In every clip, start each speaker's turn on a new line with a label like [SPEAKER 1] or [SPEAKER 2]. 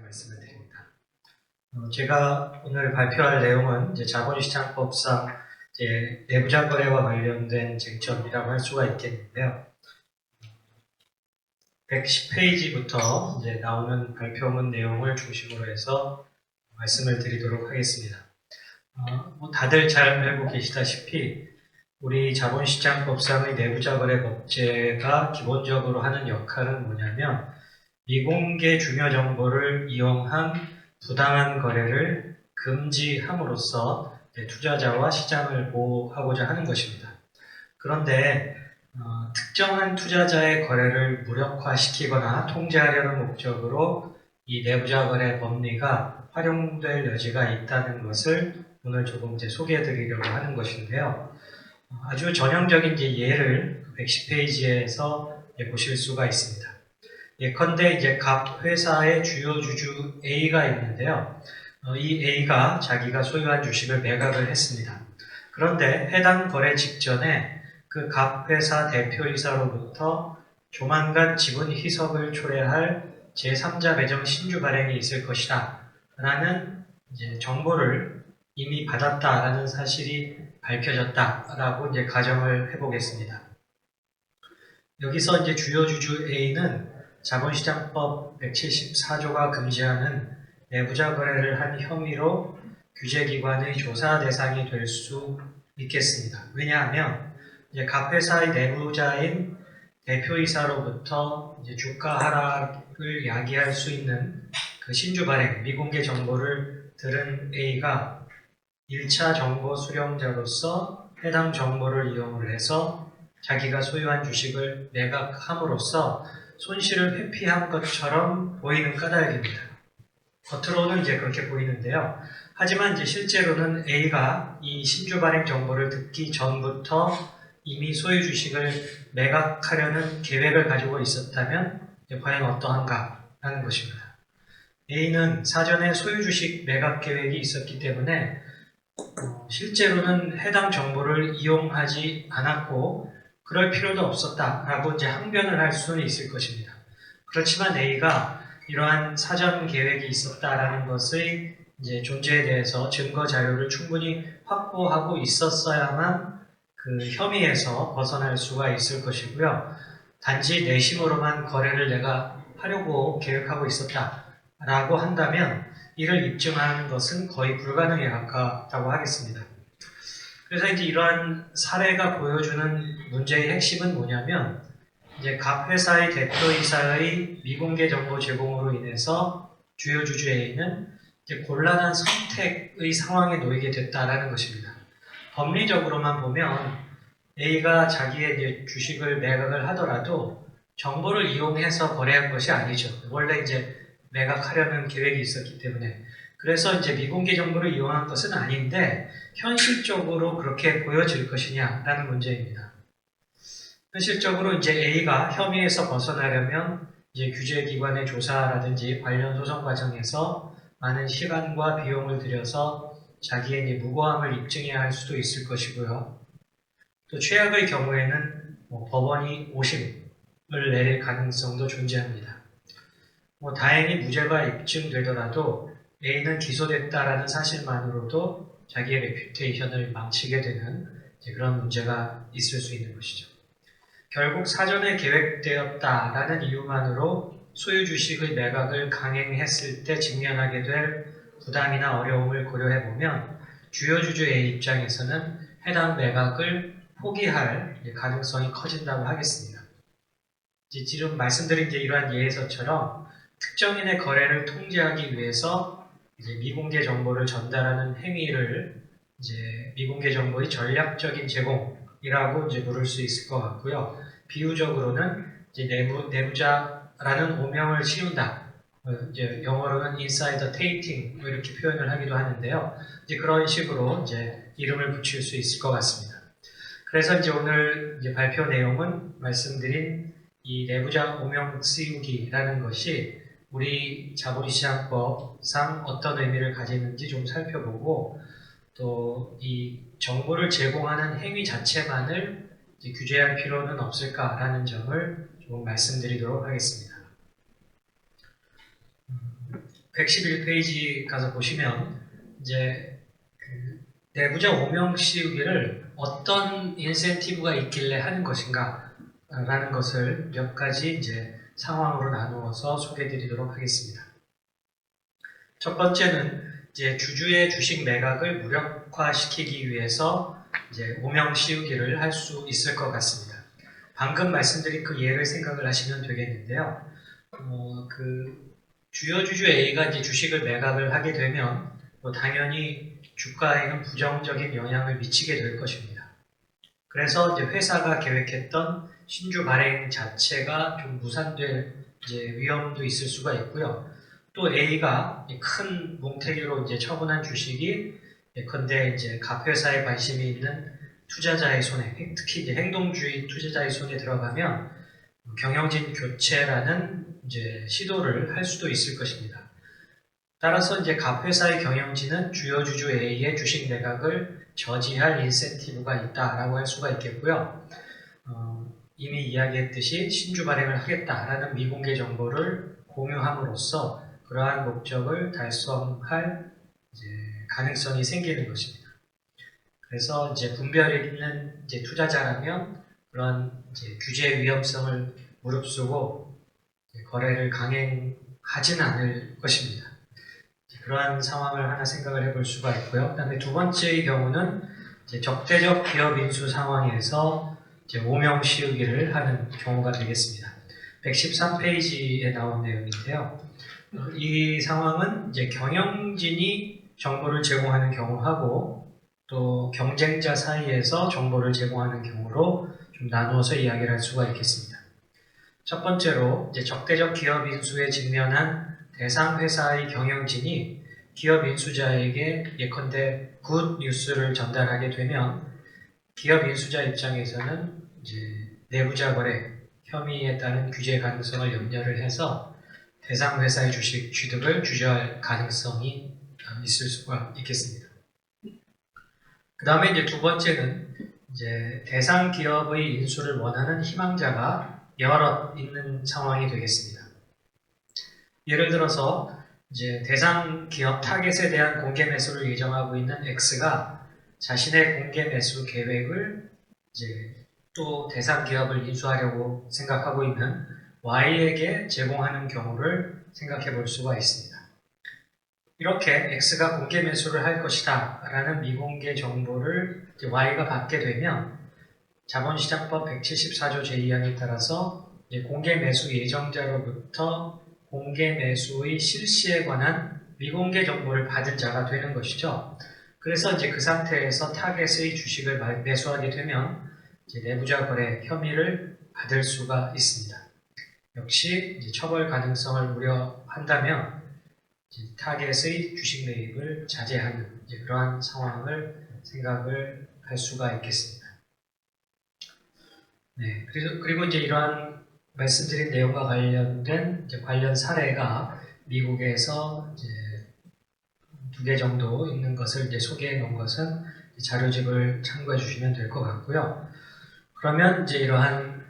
[SPEAKER 1] 말씀을 드립니다. 제가 오늘 발표할 내용은 이제 자본시장법상 이제 내부자 거래와 관련된 쟁점이라고 할 수가 있겠는데요. 110페이지부터 이제 나오는 발표문 내용을 중심으로 해서 말씀을 드리도록 하겠습니다. 다들 잘 알고 계시다시피 우리 자본시장법상의 내부자 거래 법제가 기본적으로 하는 역할은 뭐냐면 미공개 중요 정보를 이용한 부당한 거래를 금지함으로써 투자자와 시장을 보호하고자 하는 것입니다. 그런데 특정한 투자자의 거래를 무력화시키거나 통제하려는 목적으로 이 내부자 거래 법리가 활용될 여지가 있다는 것을 오늘 조금 소개해 드리려고 하는 것인데요. 아주 전형적인 예를 110페이지에서 보실 수가 있습니다. 예컨대 각 회사의 주요 주주 A가 있는데요. 이 A가 자기가 소유한 주식을 매각을 했습니다. 그런데 해당 거래 직전에 그 각 회사 대표이사로부터 조만간 지분 희석을 초래할 제3자 매정 신주 발행이 있을 것이다 라는 정보를 이미 받았다라는 사실이 밝혀졌다라고 가정을 해보겠습니다. 여기서 주요 주주 A는 자본시장법 174조가 금지하는 내부자 거래를 한 혐의로 규제기관의 조사 대상이 될 수 있겠습니다. 왜냐하면 각 회사의 내부자인 대표이사로부터 주가 하락을 야기할 수 있는 그 신주 발행, 미공개 정보를 들은 A가 1차 정보 수령자로서 해당 정보를 이용을 해서 자기가 소유한 주식을 매각함으로써 손실을 회피한 것처럼 보이는 까닭입니다. 겉으로는 그렇게 보이는데요. 하지만 실제로는 A가 이 신주 발행 정보를 듣기 전부터 이미 소유 주식을 매각하려는 계획을 가지고 있었다면 과연 어떠한가라는 것입니다. A는 사전에 소유 주식 매각 계획이 있었기 때문에 실제로는 해당 정보를 이용하지 않았고 그럴 필요도 없었다라고 항변을 할 수는 있을 것입니다. 그렇지만 A가 이러한 사전 계획이 있었다라는 것의 존재에 대해서 증거 자료를 충분히 확보하고 있었어야만 그 혐의에서 벗어날 수가 있을 것이고요. 단지 내심으로만 거래를 내가 하려고 계획하고 있었다라고 한다면 이를 입증하는 것은 거의 불가능에 가깝다고 하겠습니다. 그래서 이러한 사례가 보여주는 문제의 핵심은 뭐냐면 각 회사의 대표이사의 미공개 정보 제공으로 인해서 주요 주주 A는 곤란한 선택의 상황에 놓이게 됐다라는 것입니다. 법리적으로만 보면 A가 자기의 주식을 매각을 하더라도 정보를 이용해서 거래한 것이 아니죠. 원래 매각하려는 계획이 있었기 때문에. 그래서 미공개 정보를 이용한 것은 아닌데 현실적으로 그렇게 보여질 것이냐라는 문제입니다. 현실적으로 A가 혐의에서 벗어나려면 규제기관의 조사라든지 관련 소송 과정에서 많은 시간과 비용을 들여서 자기의 무고함을 입증해야 할 수도 있을 것이고요. 또 최악의 경우에는 법원이 오심을 내릴 가능성도 존재합니다. 다행히 무죄가 입증되더라도 A는 기소됐다라는 사실만으로도 자기의 레퓨테이션을 망치게 되는 그런 문제가 있을 수 있는 것이죠. 결국 사전에 계획되었다라는 이유만으로 소유 주식의 매각을 강행했을 때 직면하게 될 부담이나 어려움을 고려해보면 주요 주주 A 입장에서는 해당 매각을 포기할 가능성이 커진다고 하겠습니다. 지금 말씀드린 이러한 예에서처럼 특정인의 거래를 통제하기 위해서 미공개 정보를 전달하는 행위를 미공개 정보의 전략적인 제공이라고 부를 수 있을 것 같고요. 비유적으로는 내부자라는 오명을 씌운다. 영어로는 insider taking 이렇게 표현을 하기도 하는데요. 그런 식으로 이름을 붙일 수 있을 것 같습니다. 그래서 오늘 발표 내용은 말씀드린 이 내부자 오명 씌우기라는 것이 우리 자본시장법상 어떤 의미를 가지는지 좀 살펴보고 또 이 정보를 제공하는 행위 자체만을 규제할 필요는 없을까라는 점을 좀 말씀드리도록 하겠습니다. 111페이지 가서 보시면 이제 그 내부자 오명 씌우기를 어떤 인센티브가 있길래 하는 것인가 라는 것을 몇 가지 이제 상황으로 나누어서 소개해 드리도록 하겠습니다. 첫 번째는 이제 주주의 주식 매각을 무력화시키기 위해서 이제 오명 씌우기를 할 수 있을 것 같습니다. 방금 말씀드린 그 예를 생각을 하시면 되겠는데요. 그 주요 주주 A가 이제 주식을 매각을 하게 되면 당연히 주가에는 부정적인 영향을 미치게 될 것입니다. 그래서 이제 회사가 계획했던 신주 발행 자체가 좀 무산될 이제 위험도 있을 수가 있고요. 또 A가 큰 뭉태기로 이제 처분한 주식이 예컨대 이제 각 회사에 관심이 있는 투자자의 손에, 특히 이제 행동주의 투자자의 손에 들어가면 경영진 교체라는 이제 시도를 할 수도 있을 것입니다. 따라서 이제 각 회사의 경영진은 주요 주주 A의 주식 매각을 저지할 인센티브가 있다라고 할 수가 있겠고요. 이미 이야기했듯이 신주 발행을 하겠다라는 미공개 정보를 공유함으로써 그러한 목적을 달성할 이제 가능성이 생기는 것입니다. 그래서 이제 분별 있는 이제 투자자라면 그런 이제 규제 위험성을 무릅쓰고 거래를 강행하지는 않을 것입니다. 그러한 상황을 하나 생각을 해볼 수가 있고요. 그 다음에 두 번째의 경우는 이제 적대적 기업 인수 상황에서 이제 오명 씌우기를 하는 경우가 되겠습니다. 113페이지에 나온 내용인데요. 이 상황은 이제 경영진이 정보를 제공하는 경우하고 또 경쟁자 사이에서 정보를 제공하는 경우로 좀 나누어서 이야기를 할 수가 있겠습니다. 첫 번째로 이제 적대적 기업 인수에 직면한 대상 회사의 경영진이 기업 인수자에게 예컨대 굿 뉴스를 전달하게 되면 기업 인수자 입장에서는 이제 내부자 거래 혐의에 따른 규제 가능성을 염려를 해서 대상 회사의 주식 취득을 주저할 가능성이 있을 수가 있겠습니다. 그 다음에 이제 두 번째는 이제 대상 기업의 인수를 원하는 희망자가 여러 있는 상황이 되겠습니다. 예를 들어서 이제 대상 기업 타겟에 대한 공개 매수를 예정하고 있는 X가 자신의 공개 매수 계획을 이제 또 대상 기업을 인수하려고 생각하고 있는 Y에게 제공하는 경우를 생각해 볼 수가 있습니다. 이렇게 X가 공개 매수를 할 것이다 라는 미공개 정보를 Y가 받게 되면 자본시장법 174조 제2항에 따라서 공개 매수 예정자로부터 공개 매수의 실시에 관한 미공개 정보를 받은 자가 되는 것이죠. 그래서 이제 그 상태에서 타겟의 주식을 매수하게 되면 이제 내부자 거래 혐의를 받을 수가 있습니다. 역시 이제 처벌 가능성을 우려한다면 이제 타겟의 주식 매입을 자제하는 이제 그러한 상황을 생각을 할 수가 있겠습니다. 네, 그리고 이제 이러한 말씀드린 내용과 관련된 이제 관련 사례가 미국에서 이제 2개 정도 있는 것을 이제 소개해 놓은 것은 자료집을 참고해 주시면 될 것 같고요. 그러면 이제 이러한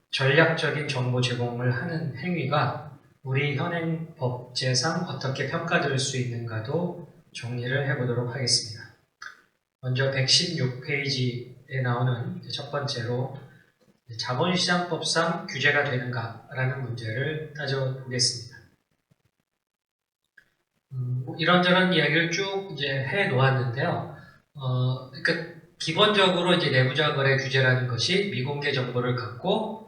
[SPEAKER 1] 전략적인 정보 제공을 하는 행위가 우리 현행 법제상 어떻게 평가될 수 있는가도 정리를 해보도록 하겠습니다. 먼저 116페이지에 나오는 첫 번째로 자본시장법상 규제가 되는가라는 문제를 따져보겠습니다. 이런저런 이야기를 쭉 이제 해 놓았는데요. 그러니까 기본적으로 이제 내부자 거래 규제라는 것이 미공개 정보를 갖고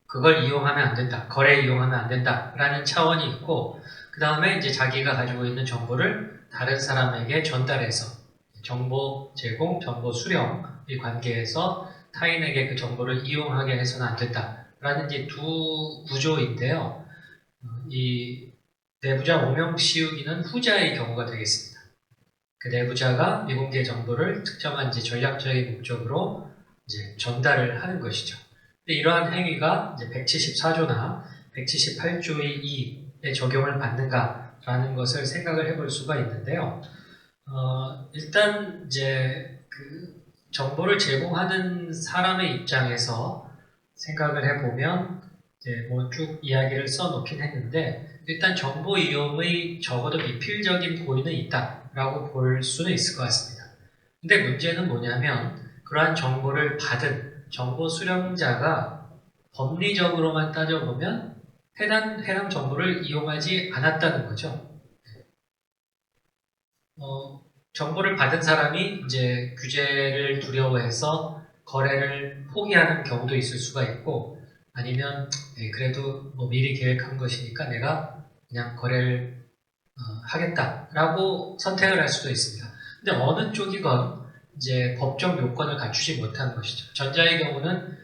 [SPEAKER 1] 그걸 이용하면 안 된다, 거래에 이용하면 안 된다라는 차원이 있고, 그 다음에 이제 자기가 가지고 있는 정보를 다른 사람에게 전달해서 정보 제공, 정보 수령의 관계에서 타인에게 그 정보를 이용하게 해서는 안 된다라는 이제 두 구조인데요. 이 내부자 오명 씌우기는 후자의 경우가 되겠습니다. 그 내부자가 미공개 정보를 특정한 이제 전략적인 목적으로 이제 전달을 하는 것이죠. 근데 이러한 행위가 이제 174조나 178조의 2에 적용을 받는가라는 것을 생각을 해볼 수가 있는데요. 일단 이제 그 정보를 제공하는 사람의 입장에서 생각을 해보면 이제 뭐 쭉 이야기를 써놓긴 했는데 일단 정보 이용의 적어도 미필적인 고의는 있다라고 볼 수는 있을 것 같습니다. 근데 문제는 뭐냐면 그러한 정보를 받은 정보 수령자가 법리적으로만 따져보면 해당 정보를 이용하지 않았다는 거죠. 정보를 받은 사람이 이제 규제를 두려워해서 거래를 포기하는 경우도 있을 수가 있고 아니면 그래도 뭐 미리 계획한 것이니까 내가 그냥 거래를 하겠다라고 선택을 할 수도 있습니다. 근데 어느 쪽이건 이제 법적 요건을 갖추지 못한 것이죠. 전자의 경우는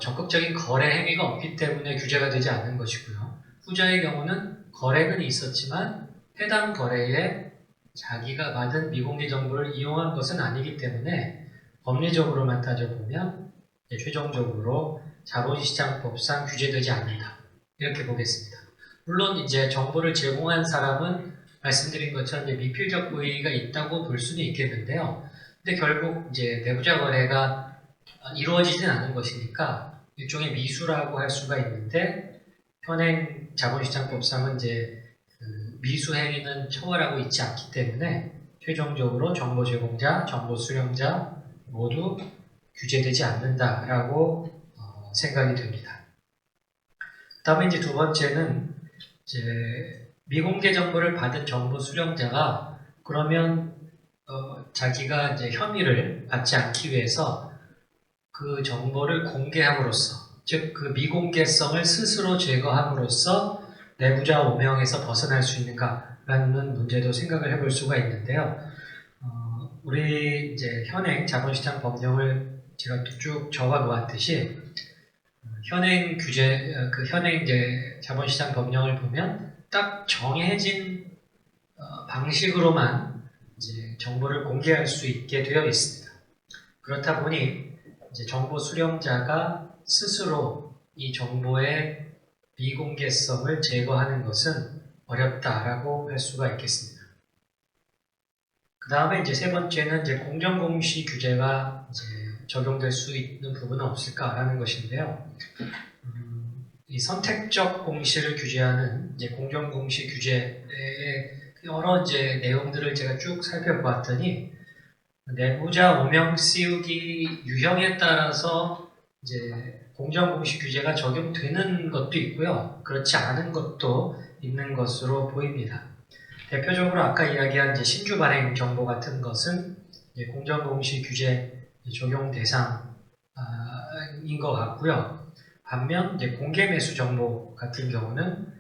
[SPEAKER 1] 적극적인 거래 행위가 없기 때문에 규제가 되지 않는 것이고요. 후자의 경우는 거래는 있었지만 해당 거래에 자기가 받은 미공개 정보를 이용한 것은 아니기 때문에 법리적으로만 따져보면 최종적으로 자본시장법상 규제되지 않는다. 이렇게 보겠습니다. 물론 이제 정보를 제공한 사람은 말씀드린 것처럼 이제 미필적 고의가 있다고 볼 수는 있겠는데요. 근데 결국 이제 내부자 거래가 이루어지진 않은 것이니까 일종의 미수라고 할 수가 있는데 현행 자본시장법상은 이제 미수 행위는 처벌하고 있지 않기 때문에 최종적으로 정보 제공자, 정보 수령자 모두 규제되지 않는다라고 생각이 됩니다. 그다음에 이제 두 번째는 이제 미공개 정보를 받은 정보 수령자가 그러면 자기가 이제 혐의를 받지 않기 위해서 그 정보를 공개함으로써 즉 그 미공개성을 스스로 제거함으로써 내부자 오명에서 벗어날 수 있는가라는 문제도 생각을 해볼 수가 있는데요. 우리 이제 현행 자본시장 법령을 제가 쭉 적어 놓았듯이 현행 규제, 현행 이제 자본시장 법령을 보면 딱 정해진 방식으로만 이제 정보를 공개할 수 있게 되어 있습니다. 그렇다 보니 이제 정보 수령자가 스스로 이 정보의 미공개성을 제거하는 것은 어렵다라고 할 수가 있겠습니다. 그 다음에 이제 세 번째는 이제 공정공시 규제가 이제 적용될 수 있는 부분은 없을까라는 것인데요. 이 선택적 공시를 규제하는 이제 공정공시 규제의 여러 이제 내용들을 제가 쭉 살펴보았더니 내부자 오명 씌우기 유형에 따라서 이제 공정공시 규제가 적용되는 것도 있고요. 그렇지 않은 것도 있는 것으로 보입니다. 대표적으로 아까 이야기한 이제 신주 발행 정보 같은 것은 공정공시 규제 적용 대상인 것 같고요. 반면 이제 공개 매수 정보 같은 경우는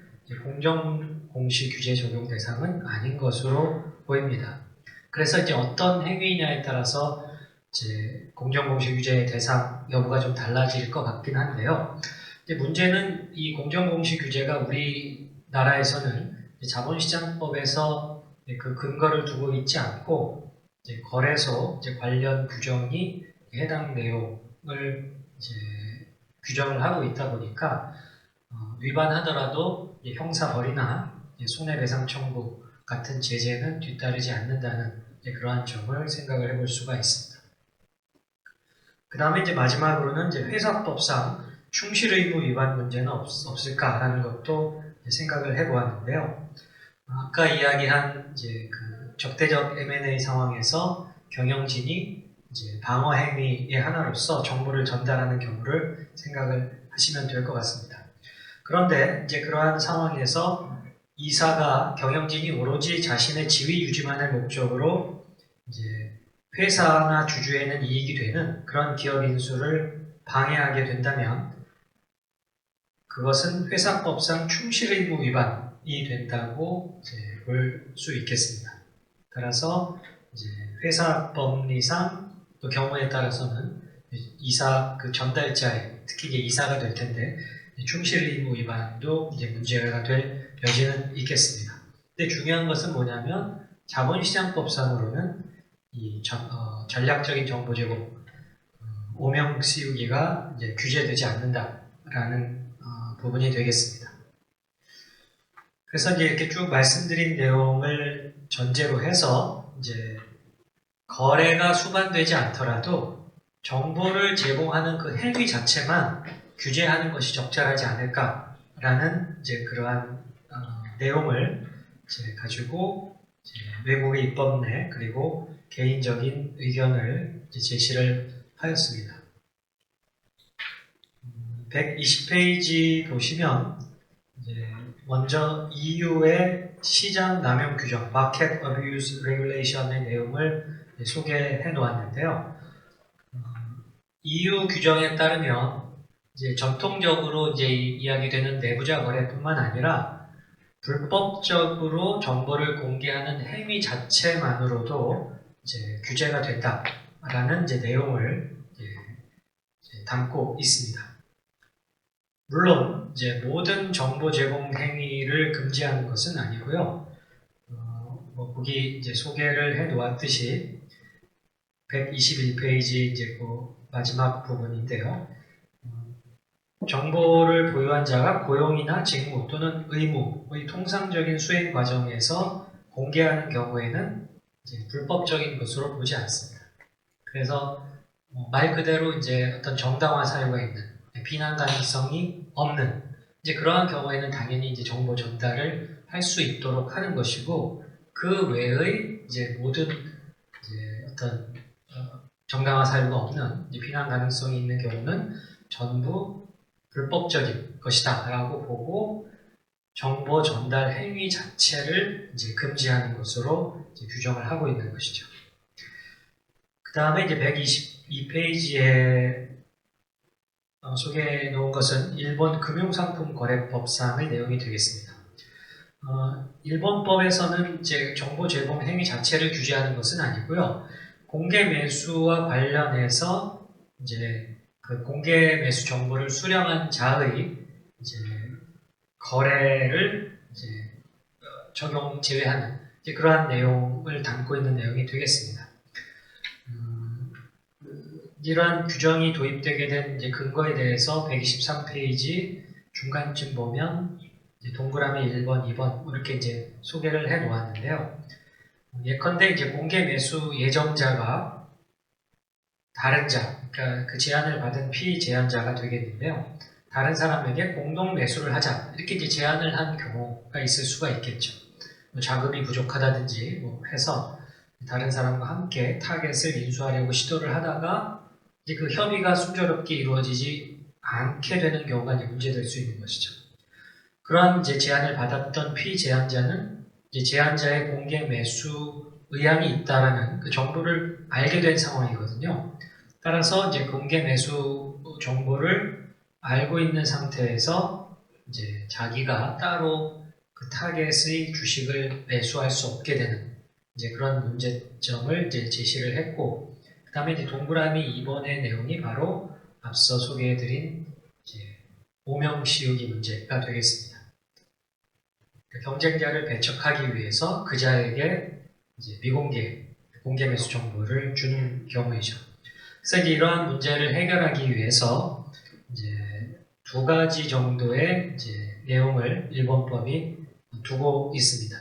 [SPEAKER 1] 공정공시 규제 적용 대상은 아닌 것으로 보입니다. 그래서 이제 어떤 행위냐에 따라서 이제 공정공시 규제의 대상 여부가 좀 달라질 것 같긴 한데요. 이제 문제는 이 공정공시 규제가 우리나라에서는 자본시장법에서 그 근거를 두고 있지 않고 이제 거래소 이제 관련 규정이 해당 내용을 이제 규정을 하고 있다 보니까 위반하더라도 형사벌이나 손해배상 청구 같은 제재는 뒤따르지 않는다는 그러한 점을 생각을 해볼 수가 있습니다. 그 다음에 이제 마지막으로는 이제 회사법상 충실의무 위반 문제는 없을까라는 것도 생각을 해보았는데요. 아까 이야기한 이제 그 적대적 M&A 상황에서 경영진이 이제 방어 행위의 하나로서 정보를 전달하는 경우를 생각을 하시면 될 것 같습니다. 그런데 이제 그러한 상황에서 이사가 경영진이 오로지 자신의 지위 유지만을 목적으로 이제 회사나 주주에는 이익이 되는 그런 기업 인수를 방해하게 된다면 그것은 회사법상 충실의무 위반이 된다고 볼 수 있겠습니다. 따라서 이제 회사법리상 또 경우에 따라서는 이사 그 전달자의 특히 이제 이사가 될 텐데 충실의무 위반도 이제 문제가 될 여지는 있겠습니다. 근데 중요한 것은 뭐냐면 자본시장법상으로는 이 전략적인 정보 제공 오명 씌우기가 이제 규제되지 않는다라는 부분이 되겠습니다. 그래서 이제 이렇게 쭉 말씀드린 내용을 전제로 해서 이제 거래가 수반되지 않더라도 정보를 제공하는 그 행위 자체만 규제하는 것이 적절하지 않을까라는 이제 그러한 내용을 이제 가지고 이제 외국의 입법례 그리고 개인적인 의견을 이제 제시를 하였습니다. 120페이지 보시면 이제 먼저 EU의 시장 남용 규정, Market Abuse Regulation의 내용을 소개해 놓았는데요. EU 규정에 따르면 이제 전통적으로 이제 이야기되는 내부자 거래뿐만 아니라 불법적으로 정보를 공개하는 행위 자체만으로도 이제 규제가 된다라는 이제 내용을 이제 담고 있습니다. 물론 이제 모든 정보 제공 행위를 금지하는 것은 아니고요. 거기 이제 소개를 해 놓았듯이 121페이지 이제 그 마지막 부분인데요. 정보를 보유한 자가 고용이나 직무 또는 의무의 통상적인 수행 과정에서 공개하는 경우에는 이제 불법적인 것으로 보지 않습니다. 그래서 말 그대로 이제 어떤 정당화 사유가 있는 비난 가능성이 없는 이제 그러한 경우에는 당연히 이제 정보 전달을 할 수 있도록 하는 것이고 그 외의 이제 모든 이제 어떤 정당화 사유가 없는 이제 비난 가능성이 있는 경우는 전부 불법적인 것이다라고 보고 정보 전달 행위 자체를 이제 금지하는 것으로 이제 규정을 하고 있는 것이죠. 그 다음에 이제 122페이지에 소개해 놓은 것은 일본 금융상품거래법상의 내용이 되겠습니다. 일본법에서는 이제 정보 제공 행위 자체를 규제하는 것은 아니고요. 공개 매수와 관련해서 이제 그 공개 매수 정보를 수령한 자의 이제 거래를 이제 적용 제외하는 이제 그러한 내용을 담고 있는 내용이 되겠습니다. 이러한 규정이 도입되게 된 이제 근거에 대해서 123페이지 중간쯤 보면 이제 동그라미 1번, 2번 이렇게 이제 소개를 해 놓았는데요. 예컨대 이제 공개 매수 예정자가 다른 자, 그러니까 그 제안을 받은 피제안자가 되겠는데요. 다른 사람에게 공동 매수를 하자 이렇게 이제 제안을 한 경우가 있을 수가 있겠죠. 자금이 부족하다든지 해서 다른 사람과 함께 타겟을 인수하려고 시도를 하다가 이제 그 협의가 순조롭게 이루어지지 않게 되는 경우가 이제 문제될 수 있는 것이죠. 그러한 이제 제안을 받았던 피제안자는 이제 제안자의 공개 매수 의향이 있다라는 그 정보를 알게 된 상황이거든요. 따라서 이제 공개 매수 정보를 알고 있는 상태에서 이제 자기가 따로 그 타겟의 주식을 매수할 수 없게 되는 이제 그런 문제점을 이제 제시를 했고, 그 다음에 이제 동그라미 2번의 내용이 바로 앞서 소개해드린 이제 오명 씌우기 문제가 되겠습니다. 경쟁자를 배척하기 위해서 그자에게 이제 미공개, 공개 매수 정보를 주는 경우이죠. 그래서 이제 이러한 문제를 해결하기 위해서 이제 두 가지 정도의 이제 내용을 일본법이 두고 있습니다.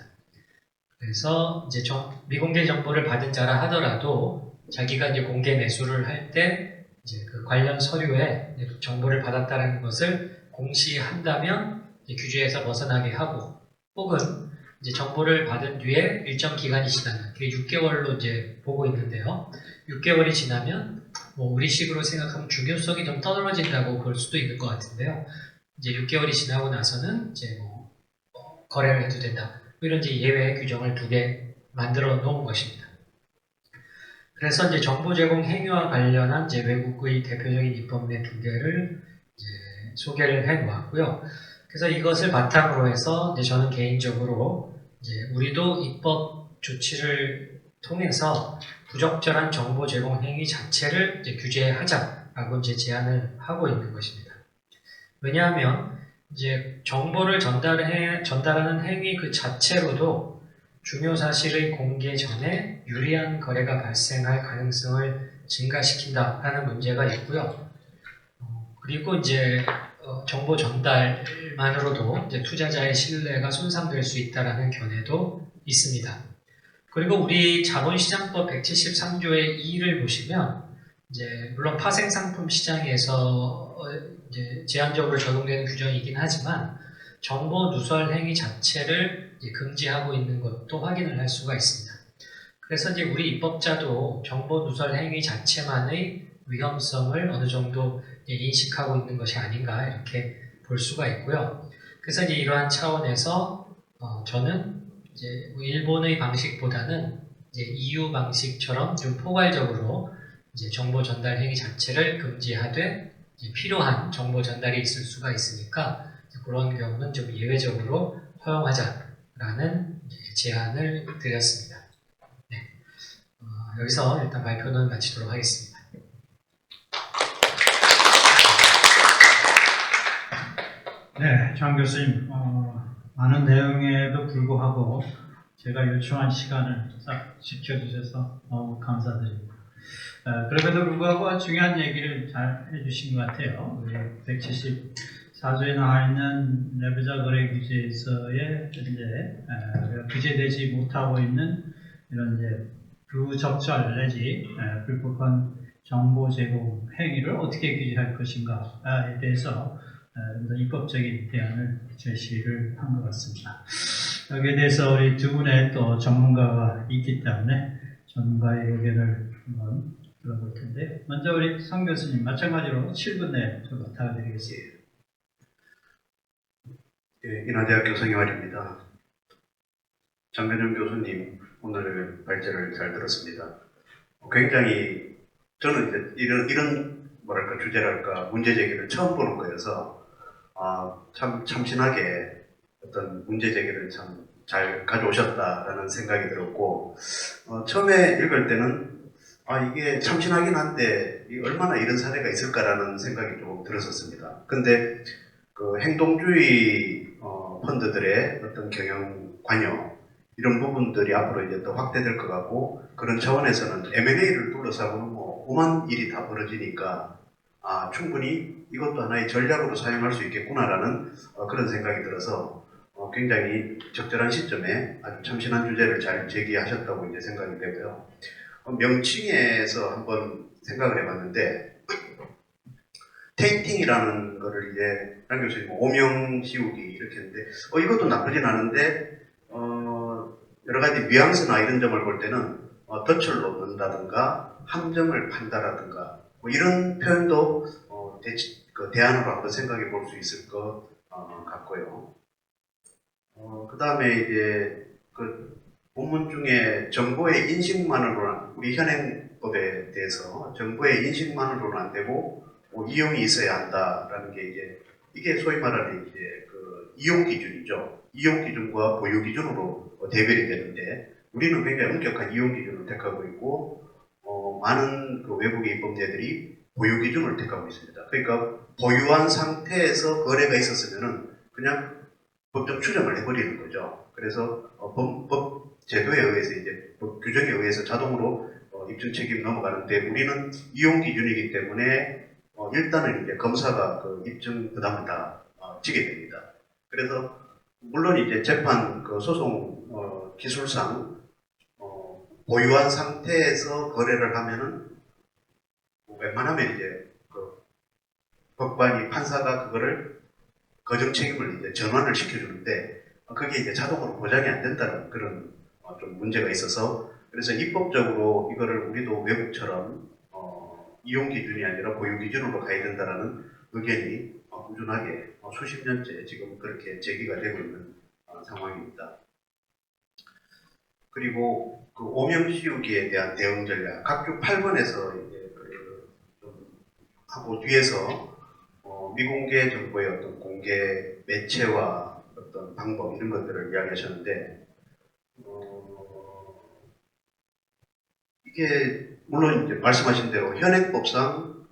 [SPEAKER 1] 그래서 이제 미공개 정보를 받은 자라 하더라도 자기가 이제 공개 매수를 할 때 이제 그 관련 서류에 정보를 받았다는 것을 공시한다면 이제 규제에서 벗어나게 하고, 혹은 이제 정보를 받은 뒤에 일정 기간이 지나면, 그게 6개월로 이제 보고 있는데요. 6개월이 지나면 뭐 우리식으로 생각하면 중요성이 좀 떨어진다고 볼 수도 있는 것 같은데요. 이제 6개월이 지나고 나서는 이제 뭐 거래를 해도 된다. 이런 이제 예외 규정을 2개 만들어 놓은 것입니다. 그래서 이제 정보 제공 행위와 관련한 이제 외국의 대표적인 입법례 2개를 이제 소개를 해 놓았고요. 그래서 이것을 바탕으로 해서 이제 저는 개인적으로 이제 우리도 입법 조치를 통해서 부적절한 정보 제공 행위 자체를 이제 규제하자라고 이제 제안을 하고 있는 것입니다. 왜냐하면 이제 정보를 전달하는 행위 그 자체로도 중요 사실의 공개 전에 유리한 거래가 발생할 가능성을 증가시킨다라는 문제가 있고요. 그리고 이제 정보 전달만으로도 이제 투자자의 신뢰가 손상될 수 있다라는 견해도 있습니다. 그리고 우리 자본시장법 173조의 2를 보시면 이제 물론 파생상품 시장에서 이제 제한적으로 적용되는 규정이긴 하지만 정보 누설 행위 자체를 금지하고 있는 것도 확인을 할 수가 있습니다. 그래서 이제 우리 입법자도 정보 누설 행위 자체만의 위험성을 어느 정도 인식하고 있는 것이 아닌가 이렇게 볼 수가 있고요. 그래서 이제 이러한 차원에서 저는 이제 일본의 방식보다는 이제 EU 방식처럼 좀 포괄적으로 이제 정보 전달 행위 자체를 금지하되 필요한 정보 전달이 있을 수가 있으니까 그런 경우는 좀 예외적으로 허용하자라는 제안을 드렸습니다. 네. 여기서 일단 발표는 마치도록 하겠습니다.
[SPEAKER 2] 네, 장 교수님, 많은 내용에도 불구하고 제가 요청한 시간을 싹 지켜주셔서 너무 감사드립니다. 그럼에도 불구하고 중요한 얘기를 잘 해주신 것 같아요. 우리 174조에 나와 있는 내부자 거래 규제에서의 이제 규제되지 못하고 있는 이런 이제 부적절 내지 불법한 정보 제공 행위를 어떻게 규제할 것인가에 대해서 입법적인 대안을 제시를 한 것 같습니다. 여기에 대해서 우리 두 분의 또 전문가가 있기 때문에 전문가의 의견을 한번 들어볼 텐데, 먼저 우리 성 교수님 마찬가지로 7분 내에 좀 부탁드리겠습니다.
[SPEAKER 3] 예, 인하대학교 성희환입니다. 장변영 교수님 오늘 발제를 잘 들었습니다. 굉장히 저는 이제 이런 뭐랄까 주제랄까 문제 제기를 처음 보는 거여서 참 참신하게 어떤 문제 제기를 참 잘 가져오셨다라는 생각이 들었고 처음에 읽을 때는 이게 참신하긴 한데 얼마나 이런 사례가 있을까라는 생각이 좀 들었었습니다. 근데 그 행동주의 펀드들의 어떤 경영 관여 이런 부분들이 앞으로 이제 더 확대될 것 같고 그런 차원에서는 M&A를 둘러싸고는 뭐 오만 일이 다 벌어지니까 충분히 이것도 하나의 전략으로 사용할 수 있겠구나라는 그런 생각이 들어서 굉장히 적절한 시점에 아주 참신한 주제를 잘 제기하셨다고 이제 생각이 되고요. 명칭에서 한번 생각을 해봤는데 테이팅이라는 거를 이제 장 교수님 오명 씌우기 이렇게 했는데 이것도 나쁘진 않은데 여러 가지 뉘앙스나 이런 점을 볼 때는 덫을 놓는다든가 함정을 판다라든가 뭐 이런 표현도 대안으로 한번 생각해 볼 수 있을 것 같고요. 그 다음에 이제 그 본문 중에 정보의 인식만으로는 우리 현행법에 대해서 정보의 인식만으로는 안 되고 이용이 있어야 한다라는 게 이게 소위 말하는 이제 그 이용 기준이죠. 이용 기준과 보유 기준으로 대별이 되는데 우리는 굉장히 엄격한 이용 기준을 택하고 있고 많은 그 외국의 입법례들이 보유 기준을 택하고 있습니다. 그러니까 보유한 상태에서 거래가 있었으면은 그냥 법적 추정을 해버리는 거죠. 그래서 법 제도에 의해서 이제 법 규정에 의해서 자동으로 입증 책임 넘어가는데 우리는 이용 기준이기 때문에 일단은 이제 검사가 그 입증 부담을 다 지게 됩니다. 그래서 물론 이제 재판 그 소송 기술상 보유한 상태에서 거래를 하면은 웬만하면 이제 그 법관이 판사가 그거를 거정 책임을 이제 전환을 시켜주는데 그게 이제 자동으로 보장이 안 된다는 그런 좀 문제가 있어서 그래서 입법적으로 이거를 우리도 외국처럼 이용 기준이 아니라 보유 기준으로 가야 된다라는 의견이 꾸준하게 수십 년째 지금 그렇게 제기가 되고 있는 상황입니다. 그리고 그 오명 씌우기에 대한 대응 전략 각주 8번에서 이제 좀 하고 뒤에서 미공개 정보의 어떤 공개 매체와 어떤 방법 이런 것들을 이야기하셨는데 이게 물론 이제 말씀하신 대로 현행법상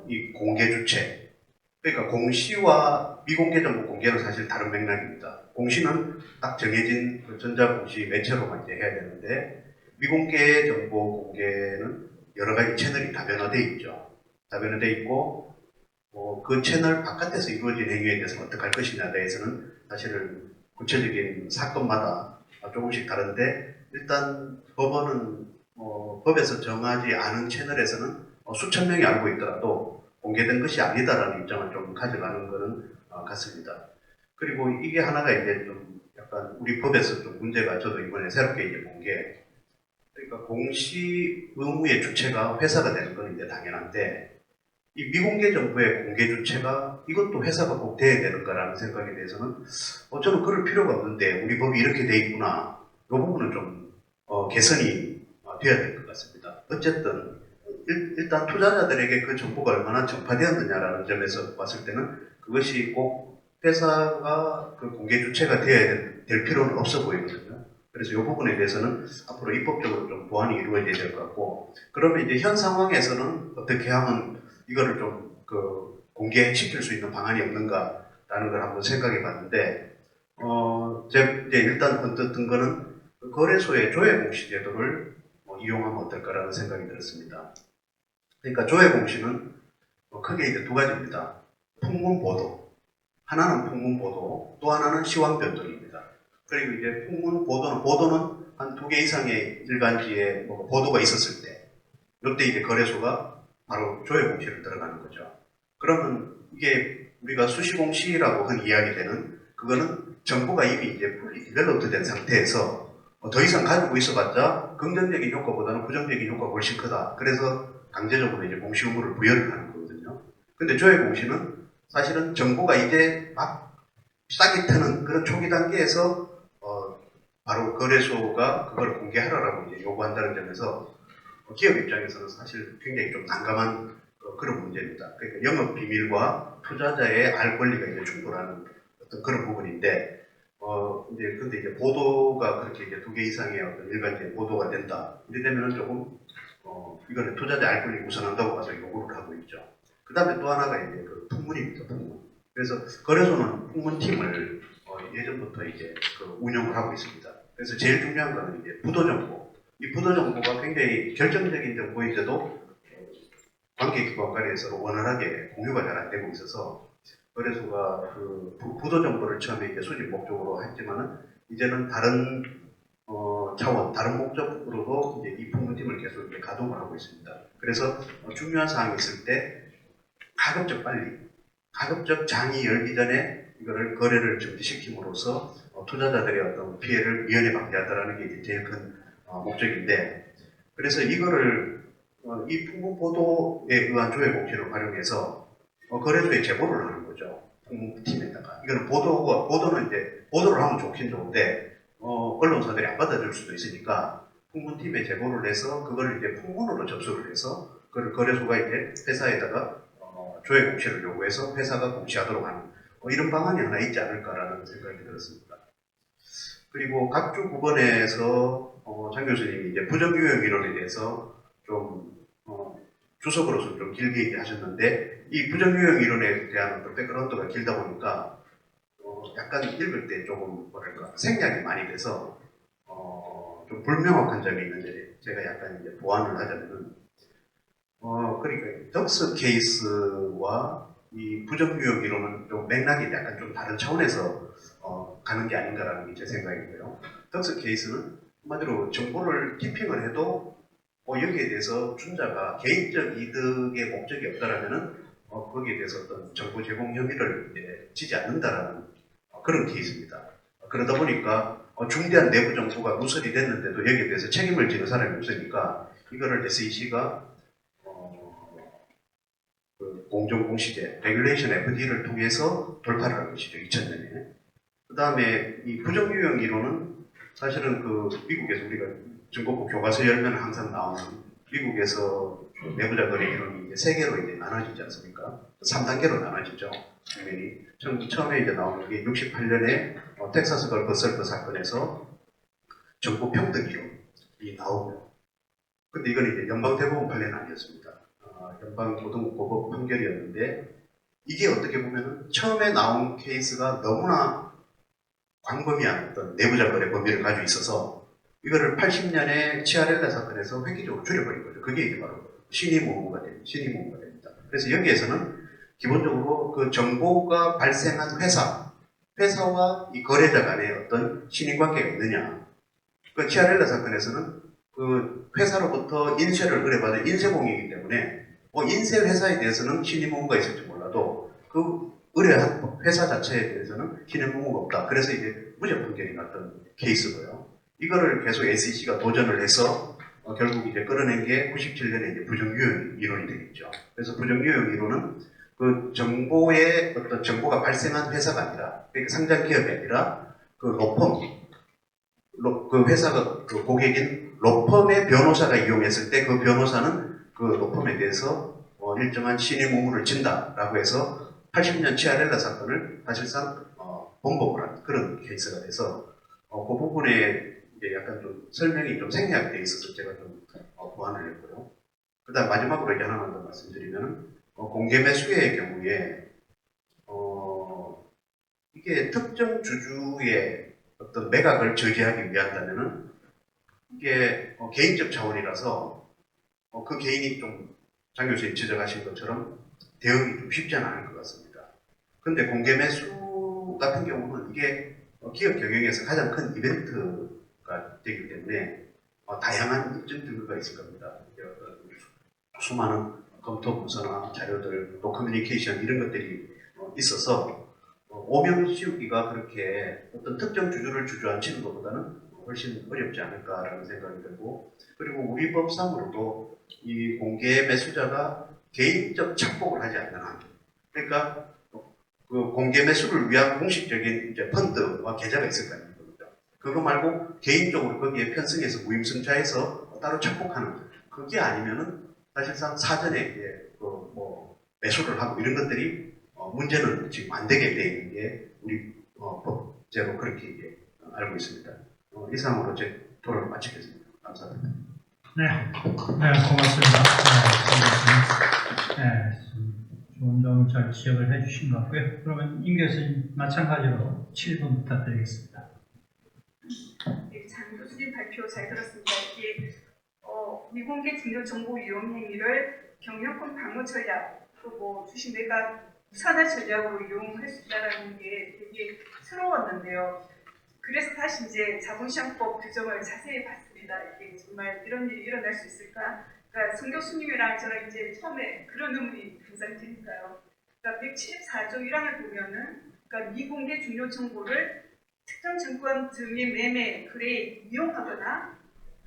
[SPEAKER 3] 이 공개 주체 그러니까 공시와 미공개 정보 공개는 사실 다른 맥락입니다. 공시는 딱 정해진 그 전자공시 매체로만 이제 해야 되는데 미공개 정보 공개는 여러 가지 채널이 다변화되어 있죠. 다변화되어 있고 그 채널 바깥에서 이루어진 행위에 대해서는 어떻게 할 것이냐에 대해서는 사실은 구체적인 사건마다 조금씩 다른데 일단 법원은 법에서 정하지 않은 채널에서는 수천 명이 알고 있더라도 공개된 것이 아니다라는 입장을 좀 가져가는 것은 같습니다. 그리고 이게 하나가 이제 좀 약간 우리 법에서 좀 문제가 저도 이번에 새롭게 이제 본 게, 그러니까 공시 의무의 주체가 회사가 되는 건 이제 당연한데, 이 미공개 정보의 공개 주체가 이것도 회사가 꼭 돼야 되는가라는 생각에 대해서는 저는 그럴 필요가 없는데 우리 법이 이렇게 돼 있구나. 이 부분은 좀 개선이 돼야 될 것 같습니다. 어쨌든 일단 투자자들에게 그 정보가 얼마나 전파되었느냐라는 점에서 봤을 때는 그것이 꼭 회사가 그 공개 주체가 되어야 될 필요는 없어 보이거든요. 그래서 이 부분에 대해서는 앞으로 입법적으로 좀 보완이 이루어져야 될 것 같고, 그러면 이제 현 상황에서는 어떻게 하면 이거를 좀 공개시킬 수 있는 방안이 없는가라는 걸 한번 생각해 봤는데, 이제 일단 언뜻 든 거는 그 거래소의 조회 공시 제도를 이용하면 어떨까라는 생각이 들었습니다. 그러니까 조회 공시는 크게 이제 두 가지입니다. 풍문 보도. 하나는 풍문 보도, 또 하나는 시황 변동입니다. 그리고 이제 풍문 보도는 한 2개 이상의 일간지에 보도가 있었을 때, 이때 이제 거래소가 바로 조회 공시를 들어가는 거죠. 그러면 이게 우리가 수시공시라고 한 이야기되는 그거는 정보가 이미 이제 풀리 디벨롭트 된 상태에서 더 이상 가지고 있어봤자 긍정적인 효과보다는 부정적인 효과가 훨씬 크다. 그래서 강제적으로 이제 공시 의무를 부여를 하는 거거든요. 근데 조회 공시는 사실은 정보가 이제 막 시작이 트는 그런 초기 단계에서 바로 거래소가 그걸 공개하라고 이제 요구한다는 점에서 기업 입장에서는 사실 굉장히 좀 난감한 그런 문제입니다. 그러니까 영업 비밀과 투자자의 알 권리가 이제 충돌하는 어떤 그런 부분인데, 근데 이제 보도가 그렇게 이제 2개 이상의 어떤 일반적인 보도가 된다. 이래 되면은 조금, 이거는 투자자 알 권리 우선한다고 봐서 요구를 하고 있죠. 그 다음에 또 하나가 이제 그 풍문입니다, 풍문. 그래서 거래소는 풍문팀을 예전부터 이제 운영을 하고 있습니다. 그래서 제일 중요한 거는 이제 부도정보. 이 부도정보가 굉장히 결정적인 정보인데도 관계기관 간에 서로 원활하게 공유가 잘 안 되고 있어서 거래소가 그 부도정보를 처음에 이제 수집 목적으로 했지만은 이제는 다른 차원, 다른 목적으로도 이제 이 풍문팀을 계속 이렇게 가동을 하고 있습니다. 그래서 중요한 사항이 있을 때 가급적 빨리, 가급적 장이 열기 전에 이거를 거래를 정지시킴으로써 투자자들의 어떤 피해를 미연에 방지하다라는 게 이제 제일 큰 목적인데, 그래서 이거를 이 풍문 보도에 의한 조회 공시를 활용해서 거래소에 제보를 하는 거죠. 풍문팀에다가. 이거는 보도는 이제 보도를 하면 좋긴 좋은데 언론사들이 안 받아줄 수도 있으니까 풍문팀에 제보를 해서 그걸 이제 풍문으로 접수를 해서 그걸 거래소가 이제 회사에다가 조회 공시를 요구해서 회사가 공시하도록 하는 이런 방안이 하나 있지 않을까라는 생각이 들었습니다. 그리고 각주 구번에서 장 교수님이 이제 부정유형 이론에 대해서 좀 주석으로서 좀 길게 얘기하셨는데, 이 부정유형 이론에 대한 어떤 백그라운드가 길다 보니까 약간 읽을 때 조금 뭐랄까 생략이 많이 돼서 좀 불명확한 점이 있는데 제가 약간 이제 보완을 하자면은 그러니까 덕스 케이스와 이 부정유형 이론은 좀 맥락이 약간 좀 다른 차원에서 가는 게 아닌가라는 게 제 생각이고요. 덕스 케이스는 한마디로 정보를 티핑을 해도 여기에 대해서 준자가 개인적 이득의 목적이 없다라면은 거기에 대해서 어떤 정보 제공 혐의를 이제 지지 않는다라는 그런 케이스입니다. 그러다 보니까 중대한 내부 정보가 누설이 됐는데도 여기에 대해서 책임을 지는 사람이 없으니까 이거를 SEC가 그 공정공시제 레귤레이션 FD를 통해서 돌파를 한 것이죠. 2000년에. 그 다음에 이 부정유형 이론은 사실은 그 미국에서 우리가 정보부 교과서 열면 항상 나오는 미국에서 내부자 거래 이론이 이제 3개로 이제 나눠지지 않습니까? 3단계로 나눠지죠. 당연히. 처음에 이제 나오는 게 68년에 텍사스 걸프 설프 사건에서 정보 평등 이론이 나오고요. 근데 이건 이제 연방 대법원 판례는 아니었습니다. 연방 고등법원 판결이었는데, 이게 어떻게 보면은 처음에 나온 케이스가 너무나 광범위한 어떤 내부자 거래 범위를 가지고 있어서 이거를 80년에 치아렐라 사건에서 획기적으로 줄여버린 거죠. 그게 이제 바로 신의모호가 됩니다. 그래서 여기에서는 기본적으로 그 정보가 발생한 회사와 이 거래자 간의 어떤 신인관계가 있느냐. 그 치아렐라 사건에서는 그 회사로부터 인쇄를 의뢰받은 인쇄공이기 때문에 뭐 인쇄 회사에 대해서는 신임 의무가 있을지 몰라도 그 의뢰한 회사 자체에 대해서는 신임 의무가 없다. 그래서 이제 무죄 판결이 났던 케이스고요. 이거를 계속 SEC가 도전을 해서 결국 이제 끌어낸 게 97년에 이제 부정유형 이론이 되겠죠. 그래서 부정유형 이론은 그 정보의 어떤 정보가 발생한 회사가 아니라, 그러니까 상장 기업이 아니라 그 로펌, 그 회사가 그 고객인 로펌의 변호사가 이용했을 때 그 변호사는 그 로펌에 대해서 일정한 신임 의무를 진다라고 해서 80년 치아렐라 사건을 사실상 번복을 한 그런 케이스가 돼서 그 부분에 이제 약간 좀 설명이 좀 생략되어 있어서 제가 좀 보완을 했고요. 그다음 마지막으로 이제 하나만 더 말씀드리면 공개 매수의 경우에 이게 특정 주주의 어떤 매각을 저지하기 위한다면은 이게 개인적 차원이라서 그 개인이 좀 장 교수님 지적하신 것처럼 대응이 좀 쉽지 않을 것 같습니다. 그런데 공개 매수 같은 경우는 이게 기업 경영에서 가장 큰 이벤트가 되기 때문에 다양한 입증 증거가 있을 겁니다. 수많은 검토 문서나 자료들, 또 커뮤니케이션 이런 것들이 있어서 오명 씌우기가 그렇게 어떤 특정 주주를 주저앉히는 것보다는 훨씬 어렵지 않을까라는 생각이 들고, 그리고 우리 법상으로도 이 공개 매수자가 개인적 착복을 하지 않는 한, 그러니까 그 공개 매수를 위한 공식적인 이제 펀드와 계좌가 있을 거 아닙니까? 그거 말고 개인적으로 거기에 편승해서 무임승차해서 따로 착복하는, 그게 아니면은 사실상 사전에 이제 뭐 매수를 하고 이런 것들이 문제는 지금 안 되게 되어 있는 게 우리 법제로 그렇게 이제 알고 있습니다. 이상으로 제 토론을 마치겠습니다. 감사합니다.
[SPEAKER 2] 네, 고맙습니다. 좋은 점을 잘 지적을 해주신 것 같고요. 그러면 임 교수님 마찬가지로 7분 부탁드리겠습니다.
[SPEAKER 4] 네, 장 교수님 발표 잘 들었습니다. 이게 미공개 중요 정보 이용 행위를 경영권 방어 전략, 또 주식 매각 우산화 전략으로 이용할 수 있다는 게 되게 새로웠는데요. 그래서 다시 이제 자본시장법 규정을 자세히 봤습니다. 이게 정말 이런 일이 일어날 수 있을까? 그러니까 송 교수님이랑 저는 이제 처음에 그런 의문이 굉장히 드니까요. 그러니까 174조 1항을 보면은, 그러니까 미공개 중요 정보를 특정 증권 등의 매매, 거래에 이용하거나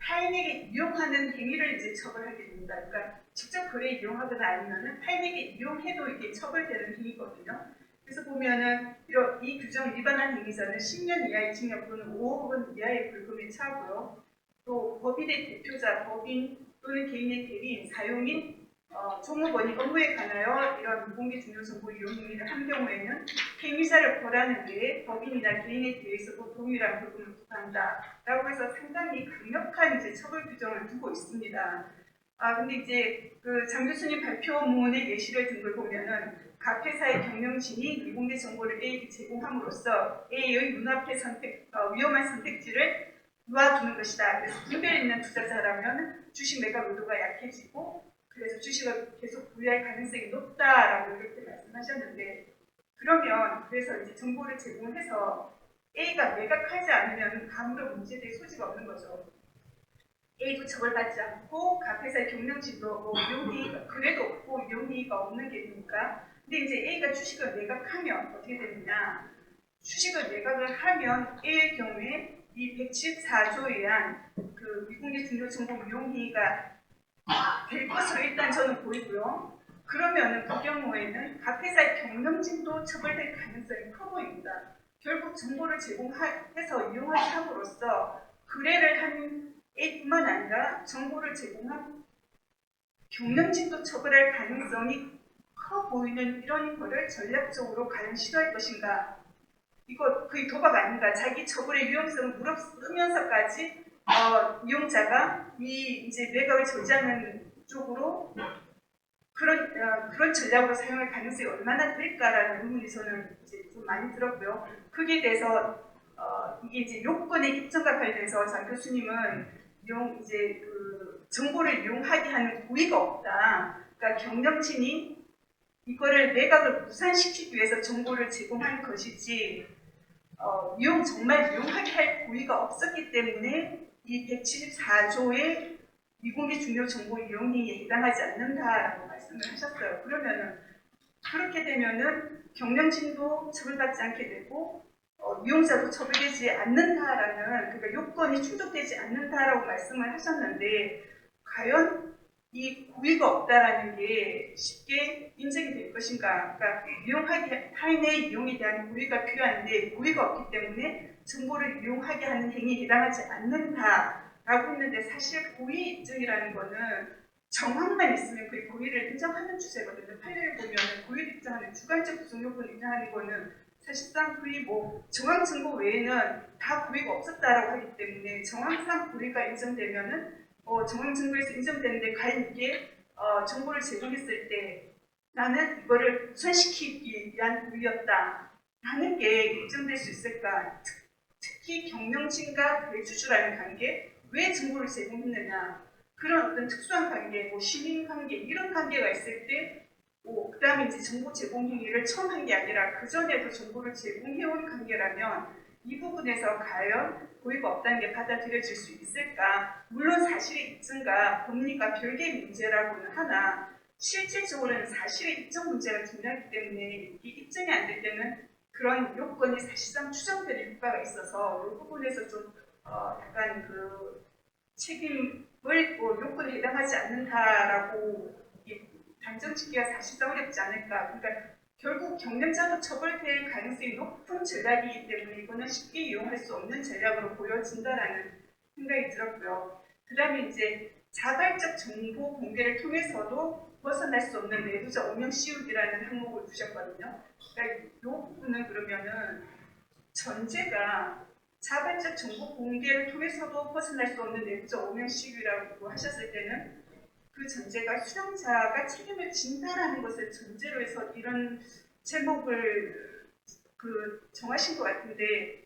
[SPEAKER 4] 타인에게 이용하는 행위를 이제 처벌하게 됩니다. 그러니까 직접 거래에 이용하거나 아니면은 타인에게 이용해도 이게 처벌되는 행위거든요. 그래서 보면은 이 규정 위반한 행위자는 10년 이하의 징역 또는 5억 원 이하의 벌금에 처하고요. 또 법인의 대표자, 법인 또는 개인의 대리인, 사용인, 종업원이 업무에 관하여 이런 공개 중요 정보 이용 행위를 한 경우에는 행위자를 벌하는 데에 법인이나 개인에 대해서도 동일한 벌금을 부과한다라고 해서 상당히 강력한 이제 처벌 규정을 두고 있습니다. 근데 이제 그 장 교수님 발표문의 예시를 든 걸 보면은 각 회사의 경영진이 미공개 정보를 A에게 제공함으로써 A의 눈앞의 위험한 선택지를 놓아두는 것이다. 그래서 분별 있는 투자자라면 주식 매각 의도가 약해지고 그래서 주식을 계속 보유할 가능성이 높다라고 그렇게 말씀하셨는데, 그러면 그래서 이제 정보를 제공해서 A가 매각하지 않으면 아무런 문제될 소지가 없는 거죠. A도 처벌받지 않고 각 회사의 경영진도 뭐 이용이익 그래도 없고 이용이익이 없는 게 되니까. 근데 이제 A가 주식을 매각하면 어떻게 되느냐? 주식을 매각을 하면 A의 경우에 이 174조에 의한 그 미공개 중요 정보 이용 행위가 될 것으로 일단 저는 보이고요. 그러면은 그 경우에는 각 회사의 경영진도 처벌될 가능성이 커 보입니다. 결국 정보를 제공해서 이용하게 함으로써 거래를 한 A뿐만 아니라 정보를 제공한 경영진도 처벌할 가능성이 커 보이는 이런 거를 전략적으로 과연 시도할 것인가? 이거 거의 도박 아닌가? 자기 처벌의 위험성을 무릅쓰면서까지 이용자가 이제 매각을 저지하는 쪽으로 그런 전략으로 사용할 가능성이 얼마나 될까라는 의문이 저는 이제 좀 많이 들었고요. 거기에 대해서 이게 이제 요건의 입증과 관련해서 장 교수님은 이제 그 정보를 이용하게 하는 고의가 없다. 그러니까 경영진이 이거를 매각을 무산시키기 위해서 정보를 제공한 것이지 정말 이용하게 할 고의가 없었기 때문에 이 174조의 미공개 중요 정보 이용 행위에 해당하지 않는다라고 말씀을 하셨어요. 그러면은 그렇게 되면은 경영진도 처벌받지 않게 되고 이용자도 처벌되지 않는다라는 그러니까 요건이 충족되지 않는다라고 말씀을 하셨는데 과연 이 고의가 없다라는 게 쉽게 인정이 될 것인가? 그러니까 타인의 이용에 대한 고의가 필요한데 고의가 없기 때문에 정보를 이용하게 하는 행위에 해당하지 않는다라고 했는데 사실 고의 인정이라는 거는 정황만 있으면 그 고의를 인정하는 주제거든요. 판례를 보면 고의를 인정하는 주관적 구성 요건을 인정하는 거는 사실상 거의 뭐 정황 증거 외에는 다 고의가 없었다라고 하기 때문에 정황상 고의가 인정되면은 정황 증거에서 인정되는데 과연 이게 정보를 제공했을 때 나는 이거를 우선시키기 위한 고의였다라는 게 인정될 수 있을까? 특히 경영진과 대주주라는 관계, 왜 정보를 제공했느냐? 그런 어떤 특수한 관계, 뭐 시민 관계 이런 관계가 있을 때, 그 다음에 이제 정보 제공 행위를 처음 한 게 아니라 그 전에도 정보를 제공해온 관계라면 이 부분에서 과연 고의가 없다는 게 받아들여질 수 있을까? 물론 사실의 입증과 법리가 별개의 문제라고는 하나 실질적으로는 사실의 입증 문제가 중요하기 때문에 이 입증이 안 될 때는 그런 요건이 사실상 추정되는 효과가 있어서 이 부분에서 좀 약간 그 책임을 요건에 해당하지 않는다라고 단정짓기가 사실상 어렵지 않을까. 그러니까 결국 경영자도 처벌될 가능성이 높은 전략이기 때문에 이거는 쉽게 이용할 수 없는 전략으로 보여진다라는 생각이 들었고요. 그 다음에 이제 자발적 정보 공개를 통해서도 벗어날 수 없는 내부자 오명 씌우기라는 항목을 두셨거든요. 그러니까 이 부분은 그러면은 전제가 자발적 정보 공개를 통해서도 벗어날 수 없는 내부자 오명 씌우기라고 하셨을 때는 그 전제가 수령자가 책임을 진다라는 것을 전제로 해서 이런 제목을 정하신 것 같은데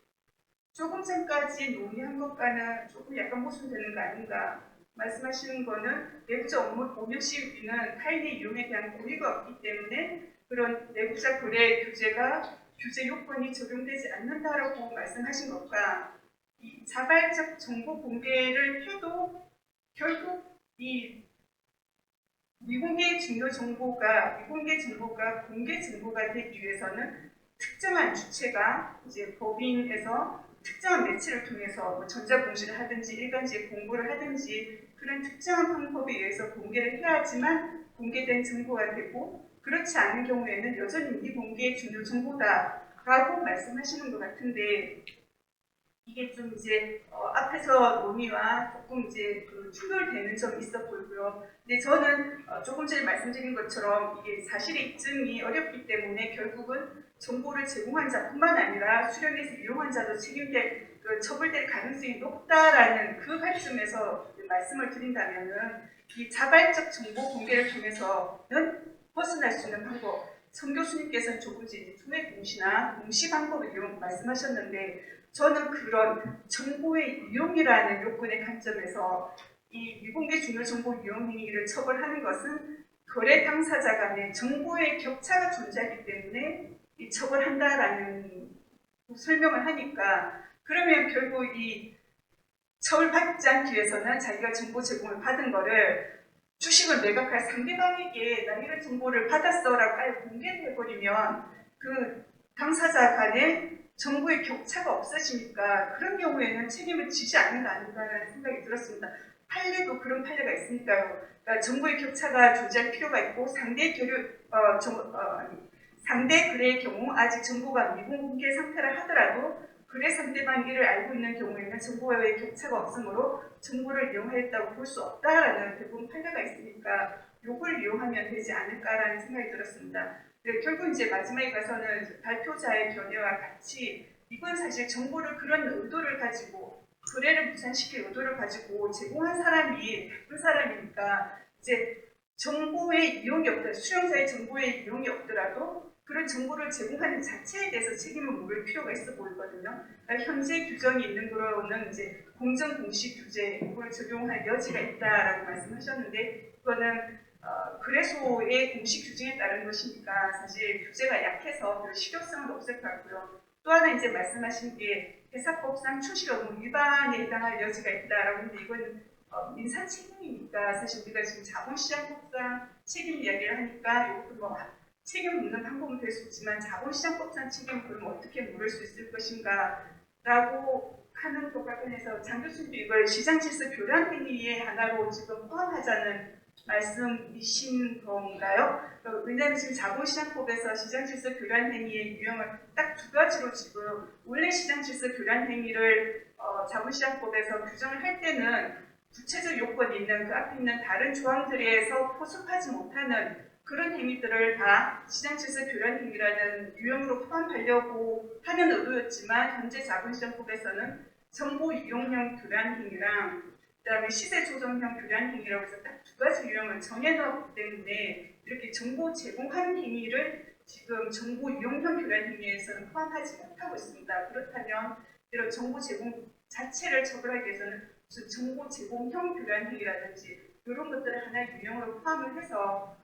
[SPEAKER 4] 조금 전까지 논의한 것과는 조금 약간 모순되는 거 아닌가. 말씀하시는 거는 내부자 오명 씌우기는 타인의 이용에 대한 고의가 없기 때문에 그런 내부자 거래 규제 요건이 적용되지 않는다라고 말씀하신 것과 이 자발적 정보 공개를 해도 결국 이 미공개 정보가 공개 정보가 되기 위해서는 특정한 주체가 이제 법인에서 특정한 매체를 통해서 뭐 전자공시를 하든지 일간지에 공고를 하든지 그런 특정한 방법에 의해서 공개를 해야지만 공개된 정보가 되고 그렇지 않은 경우에는 여전히 미공개 중요 정보다라고 말씀하시는 것 같은데 이게 좀 이제 앞에서 논의와 조금 이제 충돌되는 점이 있어 보이고요. 근데 저는 조금 전에 말씀드린 것처럼 이게 사실의 입증이 어렵기 때문에 결국은 정보를 제공한 자뿐만 아니라 수령해서 이용한 자도 처벌될 가능성이 높다라는 그 관점에서 말씀을 드린다면은 이 자발적 정보 공개를 통해서는 벗어날 수 있는 방법. 성 교수님께서는 조금 전에 투매 공시나 공시 방법을 말씀하셨는데 저는 그런 정보의 이용이라는 요건의 관점에서 이 미공개 중요 정보 이용 행위를 처벌하는 것은 거래 당사자 간의 정보의 격차가 존재하기 때문에 이 처벌한다라는 설명을 하니까 그러면 결국 이 처벌받지 않기 위해서는 자기가 정보 제공을 받은 거를 주식을 매각할 상대방에게 나 이런 정보를 받았어라고 아예 공개를 해버리면 그 당사자 간의 정보의 격차가 없어지니까 그런 경우에는 책임을 지지 않는 거 아닌가라는 생각이 들었습니다. 판례도 그런 판례가 있으니까요. 그러니까 정보의 격차가 존재할 필요가 있고 상대 거래의 경우 아직 정보가 미공개 상태라 하더라도 거래 상대방이 이를 알고 있는 경우에는 정보의 격차가 없으므로 정보를 이용하였다고 볼 수 없다라는 대부분 판례가 있으니까 이걸 이용하면 되지 않을까라는 생각이 들었습니다. 네, 결국 이제 마지막에 가서는 발표자의 견해와 같이 이건 사실 정보를 그런 의도를 가지고 거래를 무산시킬 의도를 가지고 제공한 사람이 그 사람이니까 이제 정보의 이용이 없더라도 수용자의 정보의 이용이 없더라도 그런 정보를 제공하는 자체에 대해서 책임을 물을 필요가 있어 보이거든요. 그러니까 현재 규정이 있는 거로는 이제 공정공시 규제 이걸 적용할 여지가 있다라고 말씀하셨는데 그거는 거래소의 공시 규정에 따른 것이니까 사실 규제가 약해서 별 실효성은 없을 것 같고요. 또 하나 이제 말씀하신 게 회사법상 충실 의무 위반에 해당할 여지가 있다라고 하는데 이건 민사 책임이니까 사실 우리가 지금 자본시장법상 책임 이야기를 하니까 이것도 뭐 책임 묻는 방법은 될 수 있지만 자본시장법상 책임을 그럼 어떻게 물을 수 있을 것인가라고 하는 것과 관련해서 장 교수님도 이걸 시장질서 교란 행위의 하나로 지금 포함하자는 말씀이신 건가요? 왜냐하면 지금 자본시장법에서 시장질서 교란 행위의 유형을 딱 두 가지로 지금 원래 시장질서 교란 행위를 자본시장법에서 규정을 할 때는 구체적 요건이 있는 그 앞에 있는 다른 조항들에서 포섭하지 못하는 그런 행위들을 다 시장질서 교란 행위라는 유형으로 포함하려고 하는 의도였지만 현재 자본시장법에서는 정보 이용형 교란 행위랑 그다음에 시세 조정형 교란 행위라고 해서 딱 두 가지 유형을 정해놨기 때문에 이렇게 정보 제공하는 행위를 지금 정보 이용형 교란 행위에서는 포함하지 못하고 있습니다. 그렇다면 이런 정보 제공 자체를 처벌하기 위해서는 무슨 정보 제공형 교란 행위라든지 이런 것들을 하나의 유형으로 포함을 해서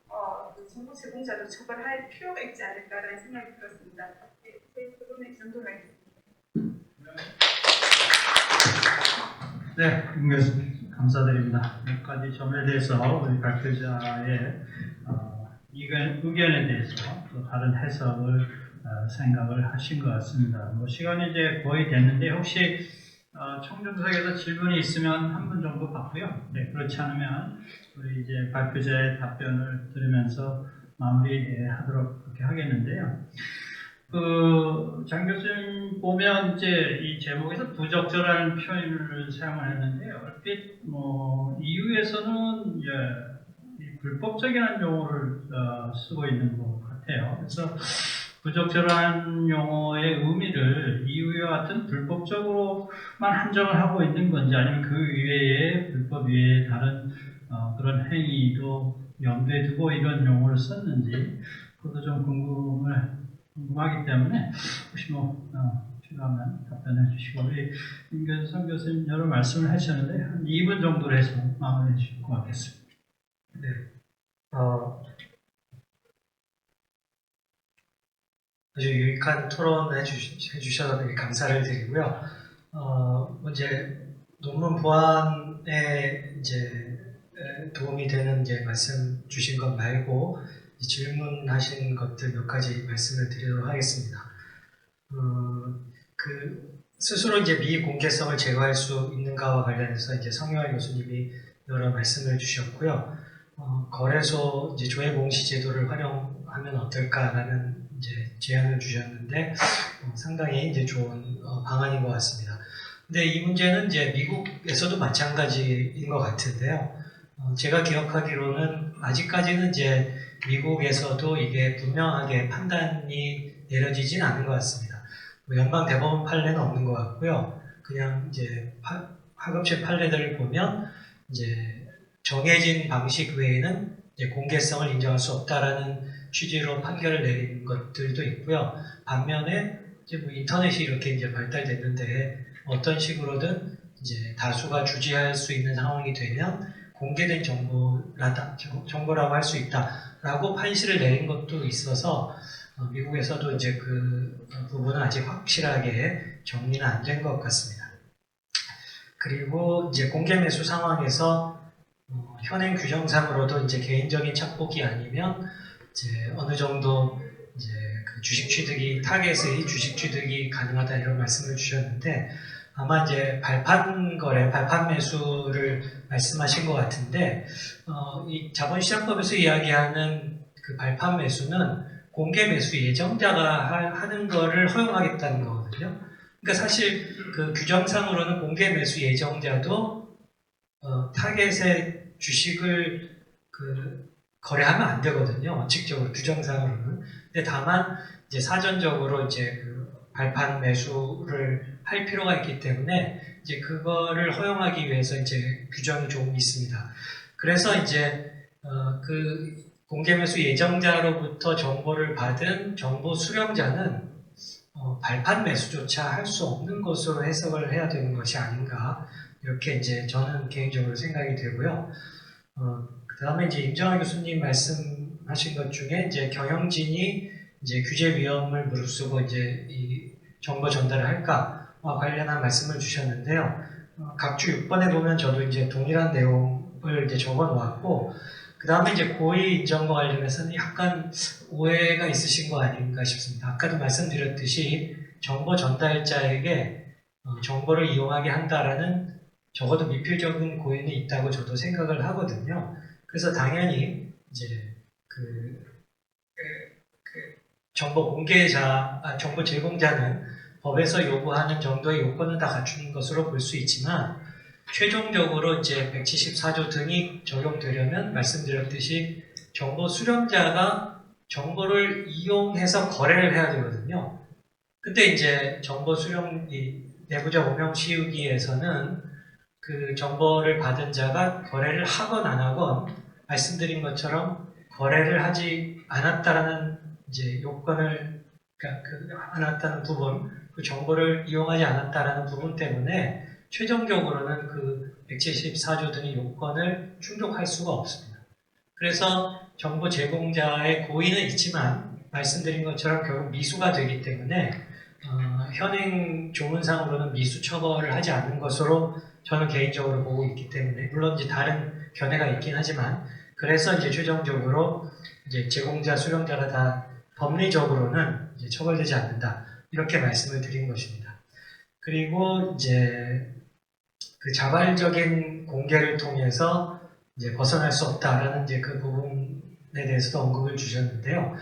[SPEAKER 4] 그 정보 제공자도 처벌할 필요가 있지 않을까라는 생각이 들었습니다. 네, 제 부분에 이 정도로 하겠습니다.
[SPEAKER 2] 네, 김 교수님 감사드립니다. 몇 가지 점에 대해서 우리 발표자의 의견에 대해서 또 다른 해석을 생각을 하신 것 같습니다. 뭐 시간이 이제 거의 됐는데 혹시 청중석에서 질문이 있으면 한 분 정도 받고요. 네, 그렇지 않으면 우리 이제 발표자의 답변을 들으면서 마무리하도록 그렇게 하겠는데요. 장 교수님 보면 이제 이 제목에서 부적절한 표현을 사용을 했는데 얼핏 EU에서는 이 불법적이라는 용어를 쓰고 있는 것 같아요. 그래서 부적절한 용어의 의미를 EU와 같은 불법적으로만 한정을 하고 있는 건지 아니면 그 이외에 불법 이외에 다른 그런 행위도 염두에 두고 이런 용어를 썼는지 그것도 좀 궁금하기 때문에 혹시 필요하면 답변해 주시고 우리 임교선 교수님 여러 말씀을 하셨는데 한 2분 정도로 해서 마무리해 주실 것 같겠습니다.
[SPEAKER 1] 네. 아주 유익한 토론 해주셔서 되게 감사를 드리고요. 이제 논문 보완에 이제 도움이 되는 이제 말씀 주신 것 말고 질문하신 것들 몇 가지 말씀을 드리도록 하겠습니다. 스스로 이제 미공개성을 제거할 수 있는가와 관련해서 이제 성유아 교수님이 여러 말씀을 주셨고요. 거래소 이제 조회 공시 제도를 활용하면 어떨까라는 이제 제안을 주셨는데 상당히 이제 좋은 방안인 것 같습니다. 근데 이 문제는 이제 미국에서도 마찬가지인 것 같은데요. 제가 기억하기로는 아직까지는 이제 미국에서도 이게 분명하게 판단이 내려지진 않은 것 같습니다. 연방 대법원 판례는 없는 것 같고요. 그냥 이제 하급식 판례들을 보면 이제 정해진 방식 외에는 이제 공개성을 인정할 수 없다라는 취지로 판결을 내린 것들도 있고요. 반면에 이제 인터넷이 이렇게 이제 발달됐는데 어떤 식으로든 이제 다수가 주지할 수 있는 상황이 되면 공개된 정보라고 할 수 있다라고 판시를 내린 것도 있어서 미국에서도 이제 그 부분은 아직 확실하게 정리는 안 된 것 같습니다. 그리고 이제 공개 매수 상황에서 현행 규정상으로도 이제 개인적인 착복이 아니면 이제 어느 정도 이제 그 주식 취득이 타겟의 주식 취득이 가능하다 이런 말씀을 주셨는데 아마 이제 발판 거래, 발판 매수를 말씀하신 것 같은데 이 자본시장법에서 이야기하는 그 발판 매수는 공개 매수 예정자가 하는 거를 허용하겠다는 거거든요. 그러니까 사실 그 규정상으로는 공개 매수 예정자도 타겟의 주식을 거래하면 안 되거든요. 원칙적으로 규정상으로는. 근데 다만 이제 사전적으로 이제 그 발판 매수를 할 필요가 있기 때문에 이제 그거를 허용하기 위해서 이제 규정이 조금 있습니다. 그래서 이제 그 공개 매수 예정자로부터 정보를 받은 정보 수령자는 발판 매수조차 할 수 없는 것으로 해석을 해야 되는 것이 아닌가 이렇게 이제 저는 개인적으로 생각이 되고요. 그 다음에 이제 임정환 교수님 말씀하신 것 중에 이제 경영진이 이제 규제 위험을 무릅쓰고 이제 이 정보 전달을 할까와 관련한 말씀을 주셨는데요. 각주 6번에 보면 저도 이제 동일한 내용을 이제 적어 놓았고, 그 다음에 이제 고의 인정과 관련해서는 약간 오해가 있으신 거 아닌가 싶습니다. 아까도 말씀드렸듯이 정보 전달자에게 정보를 이용하게 한다라는 적어도 미필적인 고의는 있다고 저도 생각을 하거든요. 그래서 당연히 이제 정보 공개자, 정보 제공자는 법에서 요구하는 정도의 요건은 다 갖춘 것으로 볼 수 있지만, 최종적으로 이제 174조 등이 적용되려면 말씀드렸듯이 정보 수령자가 정보를 이용해서 거래를 해야 되거든요. 근데 이제 정보 수령, 내부자 오명 시우기에서는 그 정보를 받은 자가 거래를 하건 안 하건 말씀드린 것처럼 거래를 하지 않았다라는 이제 요건을, 그러니까 않았다는 부분, 그 정보를 이용하지 않았다라는 부분 때문에 최종적으로는 그 174조 등의 요건을 충족할 수가 없습니다. 그래서 정보 제공자의 고의는 있지만 말씀드린 것처럼 결국 미수가 되기 때문에 현행 조문상으로는 미수 처벌을 하지 않는 것으로 저는 개인적으로 보고 있기 때문에, 물론 이제 다른 견해가 있긴 하지만, 그래서 이제 최종적으로 이제 제공자, 수령자가 다 법리적으로는 이제 처벌되지 않는다, 이렇게 말씀을 드린 것입니다. 그리고 이제 그 자발적인 공개를 통해서 이제 벗어날 수 없다라는 이제 그 부분에 대해서도 언급을 주셨는데요.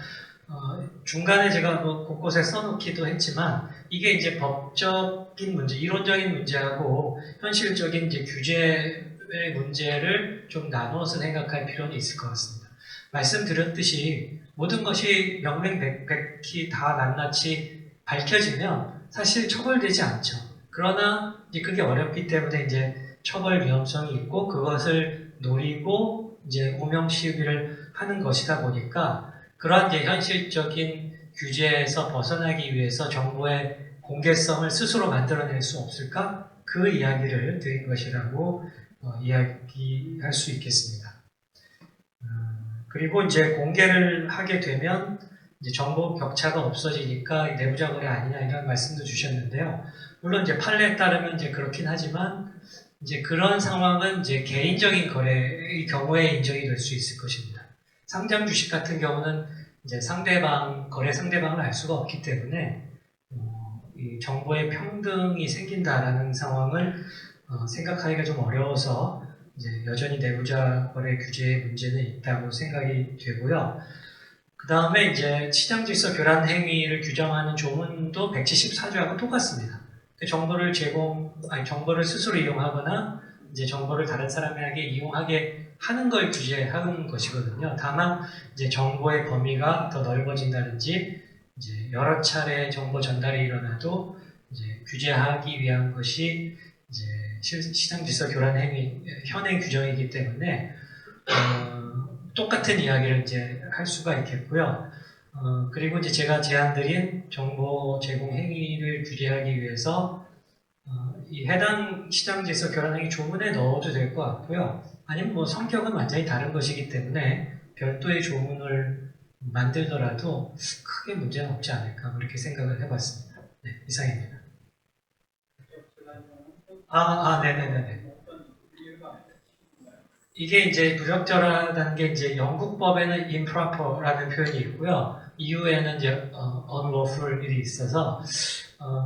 [SPEAKER 1] 중간에 제가 뭐 곳곳에 써놓기도 했지만, 이게 이제 법적인 문제, 이론적인 문제하고 현실적인 이제 규제의 문제를 좀 나누어서 생각할 필요는 있을 것 같습니다. 말씀드렸듯이 모든 것이 명명백백히 다 낱낱이 밝혀지면 사실 처벌되지 않죠. 그러나 이제 그게 어렵기 때문에 이제 처벌 위험성이 있고, 그것을 노리고 이제 오명시비를 하는 것이다 보니까, 그러한 이제 현실적인 규제에서 벗어나기 위해서 정보의 공개성을 스스로 만들어낼 수 없을까? 그 이야기를 드린 것이라고 이야기할 수 있겠습니다. 그리고 이제 공개를 하게 되면 이제 정보 격차가 없어지니까 내부자 거래 아니냐, 이런 말씀도 주셨는데요. 물론 이제 판례에 따르면 이제 그렇긴 하지만, 이제 그런 상황은 이제 개인적인 거래의 경우에 인정이 될 수 있을 것입니다. 상장 주식 같은 경우는 이제 거래 상대방을 알 수가 없기 때문에 이 정보의 평등이 생긴다라는 상황을 생각하기가 좀 어려워서 이제 여전히 내부자 거래 규제의 문제는 있다고 생각이 되고요. 그 다음에 이제 시장 질서 교란 행위를 규정하는 조문도 174조하고 똑같습니다. 정보를 정보를 스스로 이용하거나 이제 정보를 다른 사람에게 이용하게 하는 걸 규제하는 것이거든요. 다만 이제 정보의 범위가 더 넓어진다든지, 이제 여러 차례 정보 전달이 일어나도 이제 규제하기 위한 것이 이제 시장 질서 교란 행위 현행 규정이기 때문에 똑같은 이야기를 이제 할 수가 있겠고요. 그리고 이제 제가 제안드린 정보 제공 행위를 규제하기 위해서 이 해당 시장 질서 교란 행위 조문에 넣어도 될 것 같고요. 아니면 뭐 성격은 완전히 다른 것이기 때문에 별도의 조문을 만들더라도 크게 문제는 없지 않을까, 그렇게 생각을 해봤습니다. 네, 이상입니다. 네네네네. 이게 이제 부적절하다는 게 이제 영국 법에는 improper라는 표현이 있고요. EU에는 이제 unlawful이 있어서,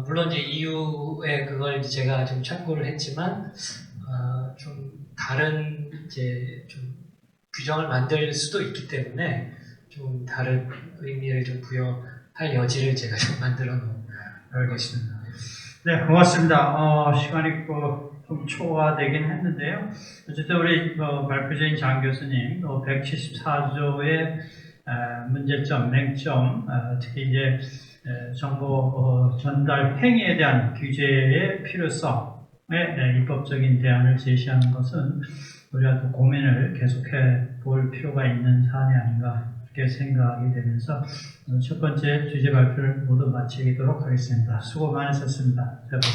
[SPEAKER 1] 물론 이제 EU에 그걸 이제 제가 좀 참고를 했지만, 좀 다른 이제 좀 규정을 만들 수도 있기 때문에 좀 다른 의미를 좀 부여할 여지를 제가 좀 만들어 놓은 것입니다.
[SPEAKER 2] 네, 고맙습니다. 시간이 좀 초과되긴 했는데요. 어쨌든 우리 발표자인 장 교수님 174조의 문제점, 맹점, 특히 이제 정보 전달 행위에 대한 규제의 필요성에 입법적인 대안을 제시하는 것은 우리가 또 고민을 계속해 볼 필요가 있는 사안이 아닌가, 이렇게 생각이 되면서 첫 번째 주제 발표를 모두 마치도록 하겠습니다. 수고 많으셨습니다. 여러분.